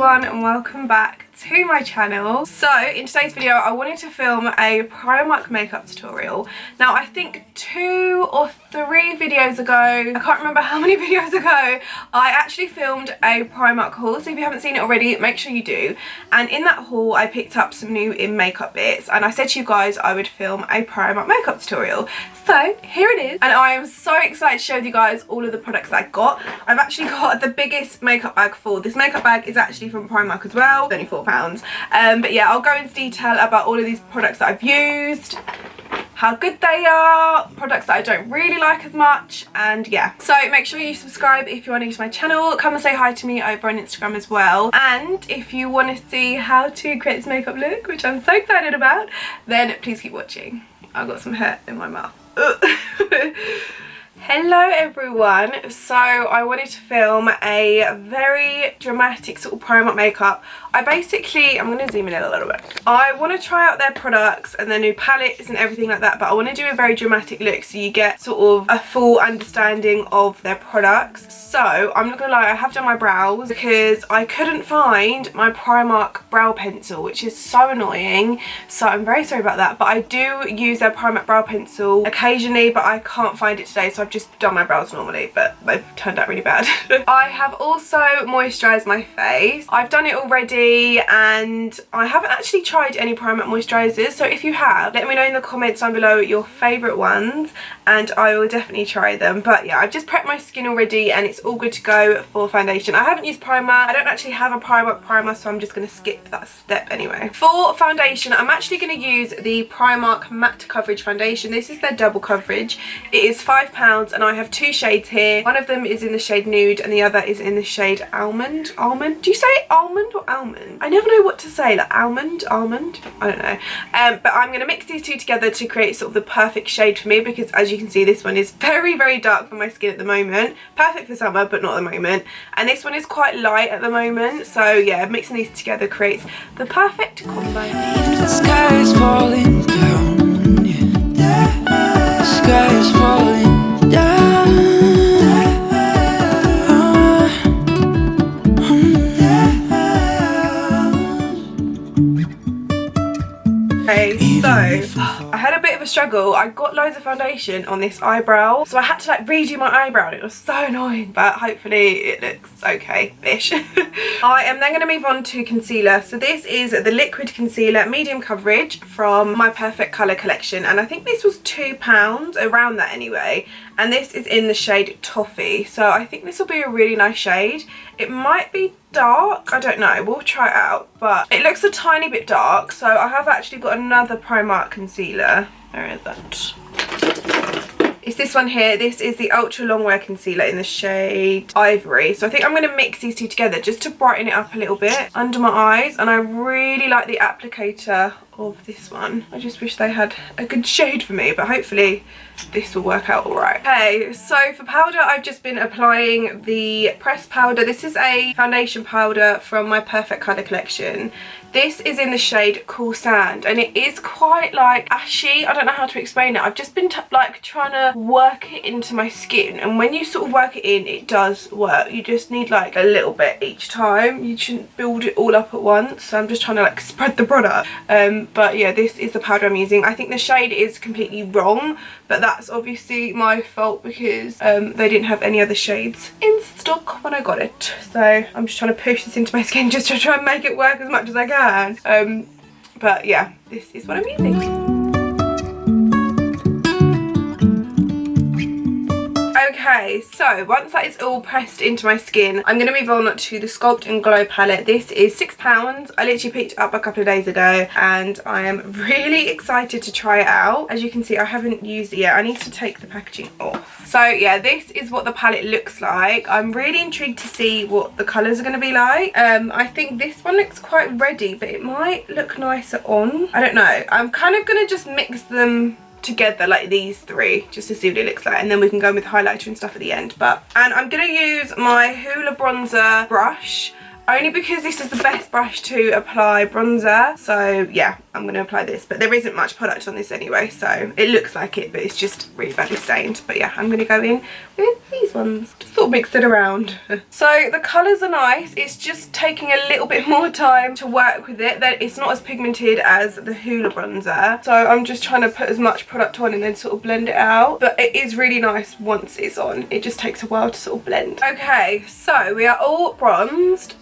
everyone and welcome back to my channel. So in today's video I wanted to film a Primark makeup tutorial. Now I think 2 or 3 videos ago, I can't remember how many videos ago, I actually filmed a Primark haul. So if you haven't seen it already, make sure you do. And in that haul I picked up some new in makeup bits and I said to you guys I would film a Primark makeup tutorial. So here it is and I am so excited to show you guys all of the products that I got. I've actually got the biggest makeup bag full. This makeup bag is actually from Primark as well, it's only £4. But yeah, I'll go into detail about all of these products that I've used, how good they are, products that I don't really like as much, and yeah. So make sure you subscribe if you are new to my channel. Come and say hi to me over on Instagram as well. And if you want to see how to create this makeup look, which I'm so excited about, then please keep watching. I've got some hair in my mouth. Hello everyone, so I wanted to film a very dramatic sort of Primark makeup. I'm going to zoom in a little bit. I want to try out their products and their new palettes and everything like that, but I want to do a very dramatic look so you get sort of a full understanding of their products. So I'm not going to lie, I have done my brows because I couldn't find my Primark brow pencil, which is so annoying, so I'm very sorry about that. But I do use their Primark brow pencil occasionally, but I can't find it today, so I've just done my brows normally, but they've turned out really bad. I have also moisturised my face. I've done it already and I haven't actually tried any Primark moisturisers, so if you have, let me know in the comments down below your favourite ones and I will definitely try them. But yeah, I've just prepped my skin already and it's all good to go for foundation. I haven't used primer. I don't actually have a Primark primer, so I'm just going to skip that step anyway. For foundation, I'm actually going to use the Primark matte coverage foundation. This is their double coverage. It is £5 and I have 2 shades here. One of them is in the shade nude and the other is in the shade almond. Almond? Do you say almond or almond? I never know what to say, like almond, I don't know. But I'm going to mix these two together to create sort of the perfect shade for me, because as you can see this one is very, very dark for my skin at the moment. Perfect for summer, but not at the moment. And this one is quite light at the moment, so yeah, mixing these together creates the perfect combo. Even if the sky is falling down, yeah. The sky is falling down. Okay, so I had a bit of a struggle. I got loads of foundation on this eyebrow, so I had to like redo my eyebrow and it was so annoying, but hopefully it looks okay-ish. I am then going to move on to concealer. So this is the liquid concealer medium coverage from my Perfect Colour collection, and I think this was £2, around that anyway, and this is in the shade Toffee, so I think this will be a really nice shade. It might be dark, I don't know, we'll try it out, but it looks a tiny bit dark. So I have actually got another Primark concealer. Where is that? It's this one here. This is the ultra long wear concealer in the shade Ivory. So I think I'm going to mix these two together just to brighten it up a little bit under my eyes, and I really like the applicator of this one. I just wish they had a good shade for me, but hopefully this will work out alright. Okay, so for powder I've just been applying the pressed powder. This is a foundation powder from my Perfect Colour collection. This is in the shade Cool Sand and it is quite like ashy. I don't know how to explain it. I've just been like trying to work it into my skin, and when you sort of work it in, it does work. You just need like a little bit each time. You shouldn't build it all up at once. So I'm just trying to like spread the product. But yeah, this is the powder I'm using. I think the shade is completely wrong, but that's obviously my fault because they didn't have any other shades in stock when I got it. So I'm just trying to push this into my skin just to try and make it work as much as I can. But yeah, this is what I'm using. Okay, so once that is all pressed into my skin, I'm going to move on to the Sculpt and Glow palette. This is £6. I literally picked it up a couple of days ago and I am really excited to try it out. As you can see, I haven't used it yet. I need to take the packaging off. So yeah, this is what the palette looks like. I'm really intrigued to see what the colours are going to be like. I think this one looks quite reddy, but it might look nicer on. I don't know. I'm kind of going to just mix them together like these three just to see what it looks like, and then we can go with highlighter and stuff at the end. And I'm going to use my Hoola bronzer brush. only because this is the best brush to apply bronzer. So yeah, I'm going to apply this, but there isn't much product on this anyway, so it looks like it, but it's just really badly stained. But yeah, I'm going to go in with these ones, just sort of mix it around. So the colours are nice, it's just taking a little bit more time to work with it. That it's not as pigmented as the Hoola bronzer, so I'm just trying to put as much product on and then sort of blend it out. But it is really nice once it's on, it just takes a while to sort of blend. Okay, so we are all bronzed.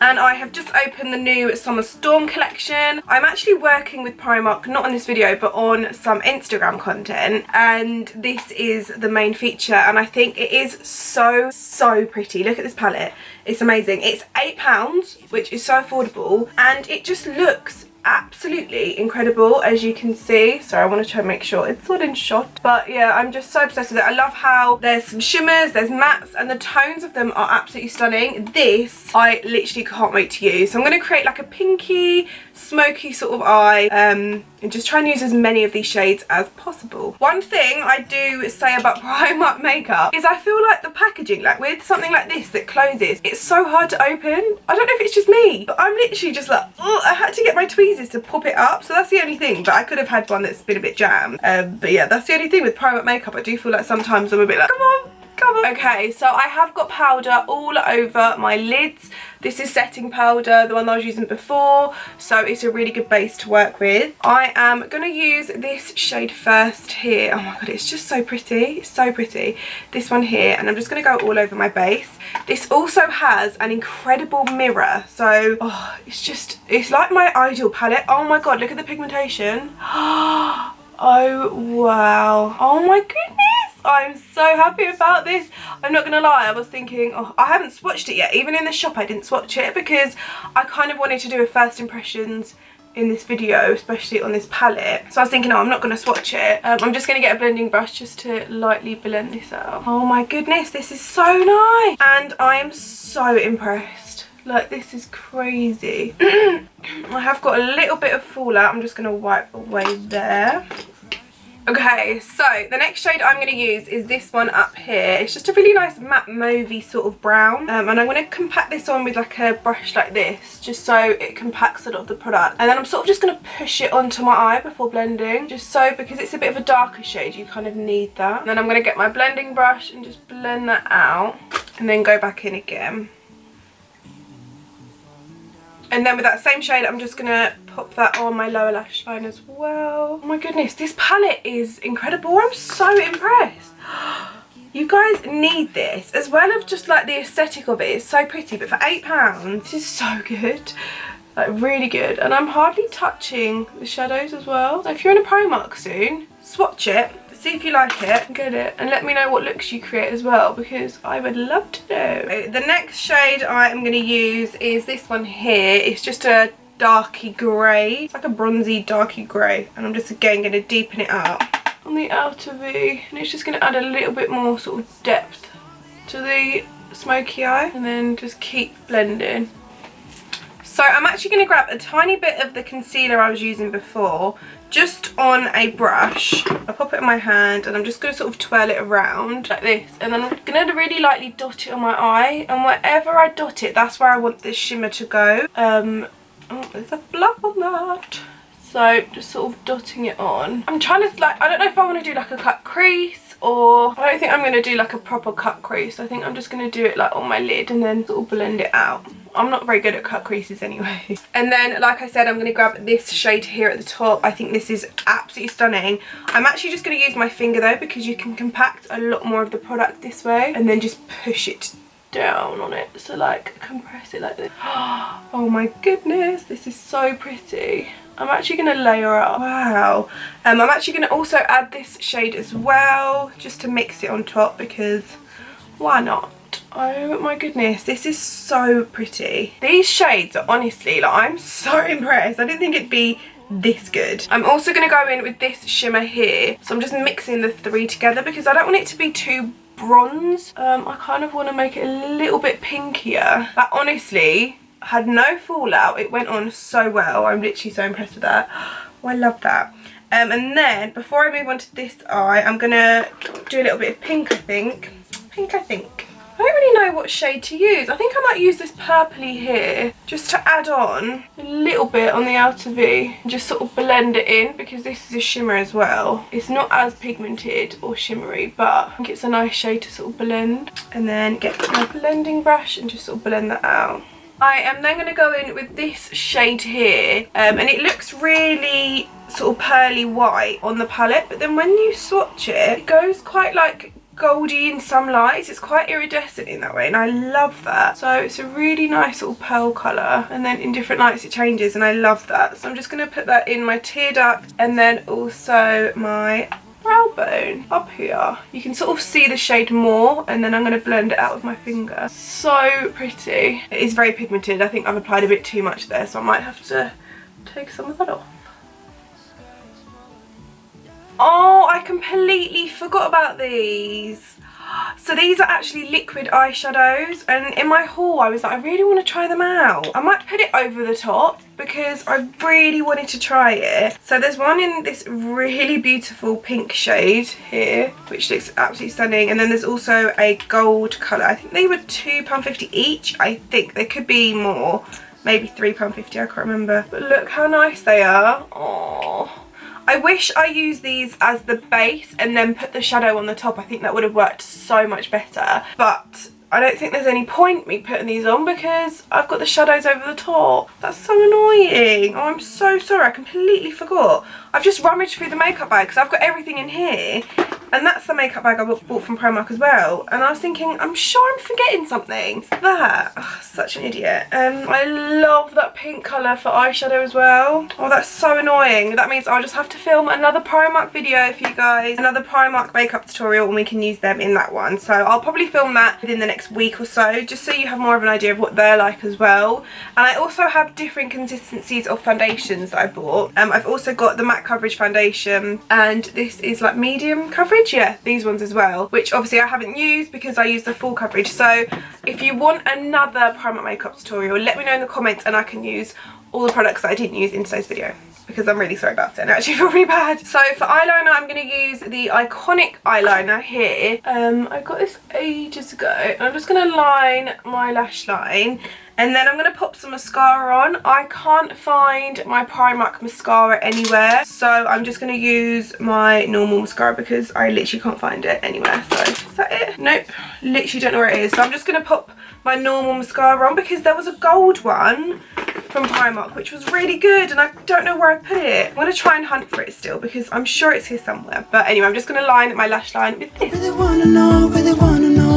And I have just opened the new Summer Storm collection. I'm actually working with Primark, not on this video, but on some Instagram content. And this is the main feature. And I think it is so, so pretty. Look at this palette. It's amazing. It's £8, which is so affordable. And it just looks absolutely incredible, as you can see. So I want to try and make sure it's all in shot, but yeah, I'm just so obsessed with it. I love how there's some shimmers, there's mattes, and the tones of them are absolutely stunning. This I literally can't wait to use. So I'm going to create like a pinky smoky sort of eye, and just try and use as many of these shades as possible. One thing I do say about Primark makeup is I feel like the packaging, like with something like this that closes, it's so hard to open. I don't know if it's just me, but I'm literally just like, oh, I had to get my tweezers to pop it up. So that's the only thing, but I could have had one that's been a bit jammed. But yeah, that's the only thing with Primark makeup. I do feel like sometimes I'm a bit like, come on. Okay, so I have got powder all over my lids. This is setting powder, the one that I was using before, so it's a really good base to work with. I am going to use this shade first here. Oh my god, it's just so pretty. It's so pretty. This one here, and I'm just going to go all over my base. This also has an incredible mirror, so it's like my ideal palette. Oh my god, look at the pigmentation. Oh wow. Oh my goodness. I'm so happy about this. I'm not gonna lie, I was thinking, oh, I haven't swatched it yet. Even in the shop I didn't swatch it because I kind of wanted to do a first impressions in this video, especially on this palette. So I was thinking, oh, I'm not gonna swatch it. I'm just gonna get a blending brush just to lightly blend this out. Oh my goodness, this is so nice. And I am so impressed. Like, this is crazy. I have got a little bit of fallout. I'm just gonna wipe away there. Okay, so the next shade I'm going to use is this one up here. It's just a really nice matte mauvey sort of brown, and I'm going to compact this on with like a brush like this, just so it compacts a lot of the product. And then I'm sort of just going to push it onto my eye before blending, just so, because it's a bit of a darker shade, you kind of need that. And then I'm going to get my blending brush and just blend that out, and then go back in again. And then with that same shade, I'm just going to pop that on my lower lash line as well. Oh my goodness, this palette is incredible. I'm so impressed. You guys need this, as well as just like the aesthetic of it. It's so pretty, but for £8, this is so good. Like, really good. And I'm hardly touching the shadows as well. So if you're in a Primark soon, swatch it. See if you like it, get it, and let me know what looks you create as well, because I would love to know. The next shade I am going to use is this one here. It's just a darky grey. It's like a bronzy darky grey, and I'm just again going to deepen it up on the outer V, and it's just going to add a little bit more sort of depth to the smoky eye, and then just keep blending. So I'm actually going to grab a tiny bit of the concealer I was using before, just on a brush. I'll pop it in my hand, and I'm just going to sort of twirl it around like this, and then I'm going to really lightly dot it on my eye, and wherever I dot it, that's where I want this shimmer to go. Oh, there's a block on that. So just sort of dotting it on. I'm trying to, like, I don't know if I want to do like a cut crease, or I don't think I'm going to do like a proper cut crease. I think I'm just going to do it like on my lid and then sort of blend it out. I'm not very good at cut creases anyway. And then, like I said, I'm going to grab this shade here at the top. I think this is absolutely stunning. I'm actually just going to use my finger though, because you can compact a lot more of the product this way, and then just push it down on it. So like compress it like this. Oh my goodness, this is so pretty. I'm actually going to layer up. Wow. I'm actually going to also add this shade as well, just to mix it on top, because why not? Oh my goodness, this is so pretty. These shades are honestly, like, I'm so impressed. I didn't think it'd be this good. I'm also going to go in with this shimmer here. So I'm just mixing the three together, because I don't want it to be too bronze. I kind of want to make it a little bit pinkier. That honestly had no fallout. It went on so well. I'm literally so impressed with that. Oh, I love that. And then before I move on to this eye, I'm going to do a little bit of pink, I think. I don't really know what shade to use. I think I might use this purpley here just to add on a little bit on the outer V and just sort of blend it in, because this is a shimmer as well. It's not as pigmented or shimmery, but I think it's a nice shade to sort of blend. And then get my blending brush and just sort of blend that out. I am then going to go in with this shade here, and it looks really sort of pearly white on the palette, but then when you swatch it, it goes quite like goldy in some lights. It's quite iridescent in that way, and I love that. So it's a really nice sort of pearl colour, and then in different lights it changes, and I love that. So I'm just going to put that in my tear duct and then also my brow bone up here. You can sort of see the shade more, and then I'm going to blend it out with my finger. So pretty. It is very pigmented. I think I've applied a bit too much there, so I might have to take some of that off. Oh, I completely forgot about these. So these are actually liquid eyeshadows, and in my haul I was like, I really want to try them out. I might put it over the top because I really wanted to try it. So there's one in this really beautiful pink shade here, which looks absolutely stunning, and then there's also a gold colour. I think they were £2.50 each. I think they could be more, maybe £3.50, I can't remember. But look how nice they are. Oh, I wish I used these as the base and then put the shadow on the top. I think that would have worked so much better. But I don't think there's any point me putting these on because I've got the shadows over the top. That's so annoying. Oh, I'm so sorry. I completely forgot. I've just rummaged through the makeup bag because I've got everything in here. And that's the makeup bag I bought from Primark as well. And I was thinking, I'm sure I'm forgetting something. That. Oh, such an idiot. I love that pink colour for eyeshadow as well. Oh, that's so annoying. That means I'll just have to film another Primark video for you guys. Another Primark makeup tutorial, and we can use them in that one. So I'll probably film that within the next week or so, just so you have more of an idea of what they're like as well. And I also have different consistencies of foundations that I bought. I've also got the matte coverage foundation, and this is like medium coverage. Yeah, these ones as well, which obviously I haven't used because I use the full coverage. So if you want another Primark makeup tutorial, let me know in the comments and I can use all the products that I didn't use in today's video, because I'm really sorry about it and I actually feel really bad. So for eyeliner, I'm going to use the Iconic eyeliner here. I got this ages ago, and I'm just going to line my lash line, and then I'm going to pop some mascara on. I can't find my Primark mascara anywhere, so I'm just going to use my normal mascara because I literally can't find it anywhere. So is that it? Nope, literally don't know where it is. So I'm just going to pop my normal mascara on because there was a gold one from Primark which was really good, and I don't know where I put it. I'm going to try and hunt for it still because I'm sure it's here somewhere. But anyway, I'm just going to line my lash line with this. Really wanna know, really wanna know.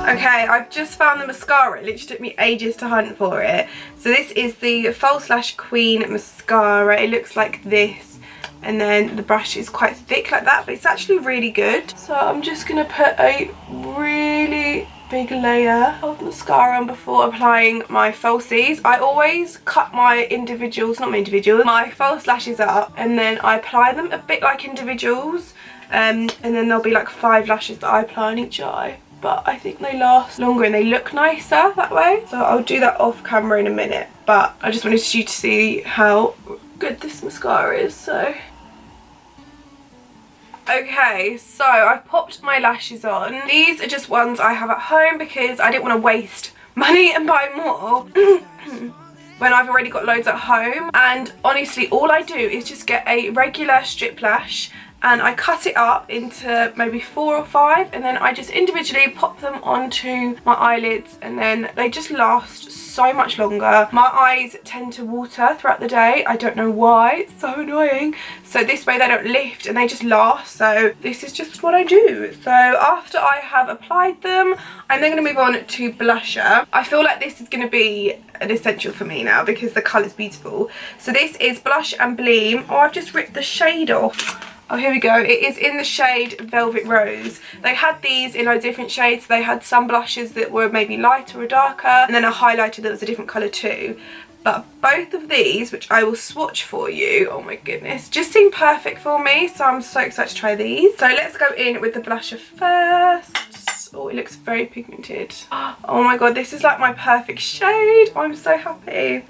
Okay, I've just found the mascara. It literally took me ages to hunt for it. So this is the False Lash Queen mascara. It looks like this, and then the brush is quite thick like that, but it's actually really good. So I'm just going to put a really big layer of mascara on before applying my falsies. I always cut my individuals, not my individuals, my false lashes up, and then I apply them a bit like individuals, and then there'll be like 5 lashes that I apply on each eye. But I think they last longer and they look nicer that way. So I'll do that off camera in a minute. But I just wanted you to see how good this mascara is. So okay, so I've popped my lashes on. These are just ones I have at home because I didn't want to waste money and buy more when I've already got loads at home. And honestly, all I do is just get a regular strip lash, and I cut it up into maybe 4 or 5, and then I just individually pop them onto my eyelids, and then they just last so much longer. My eyes tend to water throughout the day. I don't know why, it's so annoying. So this way they don't lift and they just last. So this is just what I do. So after I have applied them, I'm then going to move on to blusher. I feel like this is going to be an essential for me now because the colour's beautiful. So this is Blush and Bleem. Oh, I've just ripped the shade off. Oh, here we go. It is in the shade Velvet Rose. They had these in loads of different shades. They had some blushes that were maybe lighter or darker, and then a highlighter that was a different colour too. But both of these, which I will swatch for you, oh my goodness, just seem perfect for me. So I'm so excited to try these. So let's go in with the blusher first. Oh, it looks very pigmented. Oh my god, this is like my perfect shade. I'm so happy.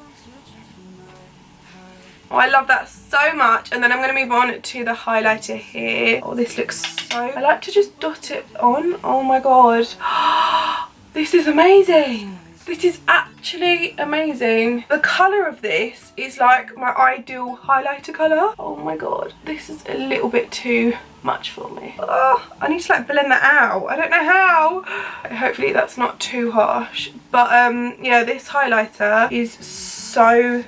Oh, I love that so much. And then I'm going to move on to the highlighter here. Oh, this looks so... I like to just dot it on. Oh my god. This is amazing. This is actually amazing. The colour of this is like my ideal highlighter colour. Oh my god. This is a little bit too much for me. Oh, I need to like blend that out. I don't know how. Hopefully that's not too harsh. But yeah, this highlighter is so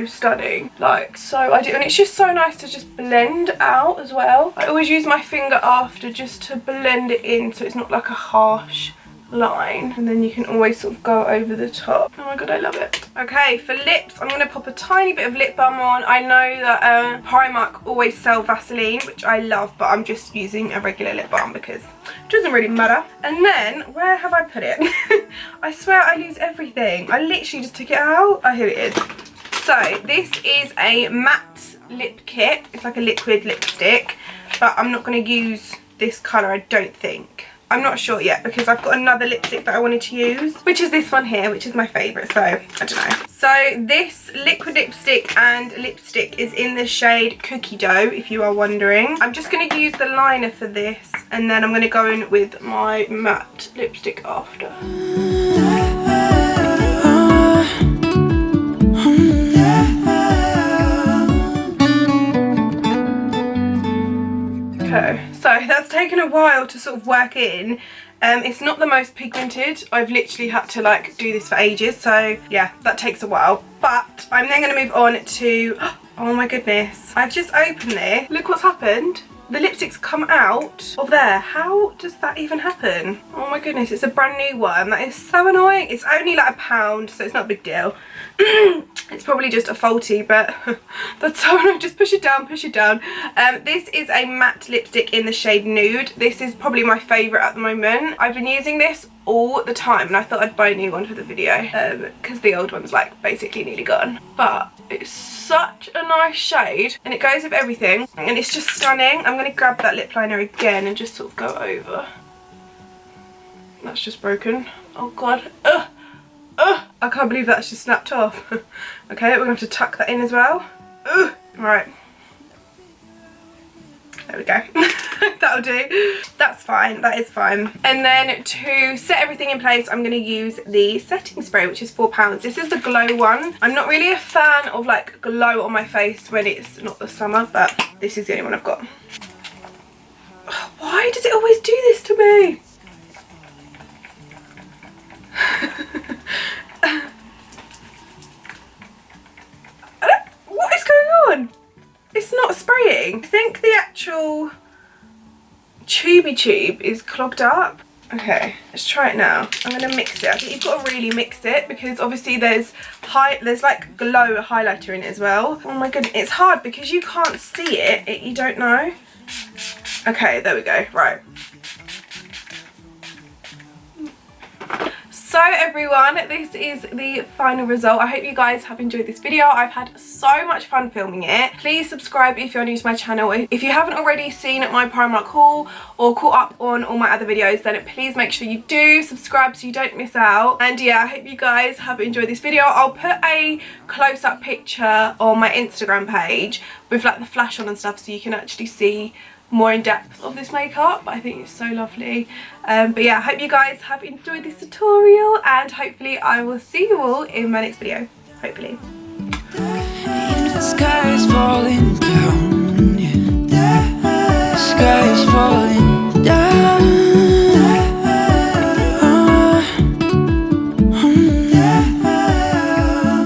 stunning, like so ideal, and it's just so nice to just blend out as well. I always use my finger after just to blend it in so it's not like a harsh line, and then you can always sort of go over the top. Oh my god, I love it. Okay, for lips, I'm going to pop a tiny bit of lip balm on. I know that Primark always sell Vaseline, which I love, but I'm just using a regular lip balm because it doesn't really matter. And then, where have I put it? I swear I lose everything. I literally just took it out. Oh, here it is. So this is a matte lip kit. It's like a liquid lipstick, but I'm not going to use this colour, I don't think. I'm not sure yet because I've got another lipstick that I wanted to use, which is this one here, which is my favourite, so I don't know. So this liquid lipstick and lipstick is in the shade Cookie Dough, if you are wondering. I'm just going to use the liner for this, and then I'm going to go in with my matte lipstick after. Okay, so that's taken a while to sort of work in. It's not the most pigmented. I've literally had to like do this for ages, so yeah, that takes a while. But I'm then going to move on to, oh my goodness, I've just opened this. Look what's happened. The lipstick's come out of there. How does that even happen? Oh my goodness, it's a brand new one. That is so annoying. It's only like £1, so it's not a big deal. It's probably just a faulty, but that's so annoying. Just push it down, push it down. This is a matte lipstick in the shade Nude. This is probably my favourite at the moment. I've been using this all the time, and I thought I'd buy a new one for the video because the old one's like basically nearly gone. But it's such a nice shade, and it goes with everything, and it's just stunning. I'm going to grab that lip liner again and just sort of go over. That's just broken. Oh god. Ugh. Ugh. I can't believe that's just snapped off. Okay, we're going to have to tuck that in as well. Ugh. Right. There we go. That'll do. That's fine. That is fine. And then to set everything in place, I'm going to use the setting spray, which is £4. This is the Glow one. I'm not really a fan of like glow on my face when it's not the summer, but this is the only one I've got. Why does it always do this to me? What is going on? It's not spraying. I think the actual tubey tube is clogged up. Okay, let's try it now. I'm going to mix it. I think you've got to really mix it because obviously there's like glow highlighter in it as well. Oh my goodness, it's hard because you can't see it. You don't know. Okay, there we go. Right. So everyone, this is the final result. I hope you guys have enjoyed this video. I've had so much fun filming it. Please subscribe if you're new to my channel. If you haven't already seen my Primark haul or caught up on all my other videos, then please make sure you do subscribe so you don't miss out. And yeah, I hope you guys have enjoyed this video. I'll put a close-up picture on my Instagram page with like the flash on and stuff so you can actually see more in depth of this makeup. I think it's so lovely. But yeah, I hope you guys have enjoyed this tutorial, and hopefully I will see you all in my next video. Hopefully. Even if the sky is falling down, yeah. The sky is falling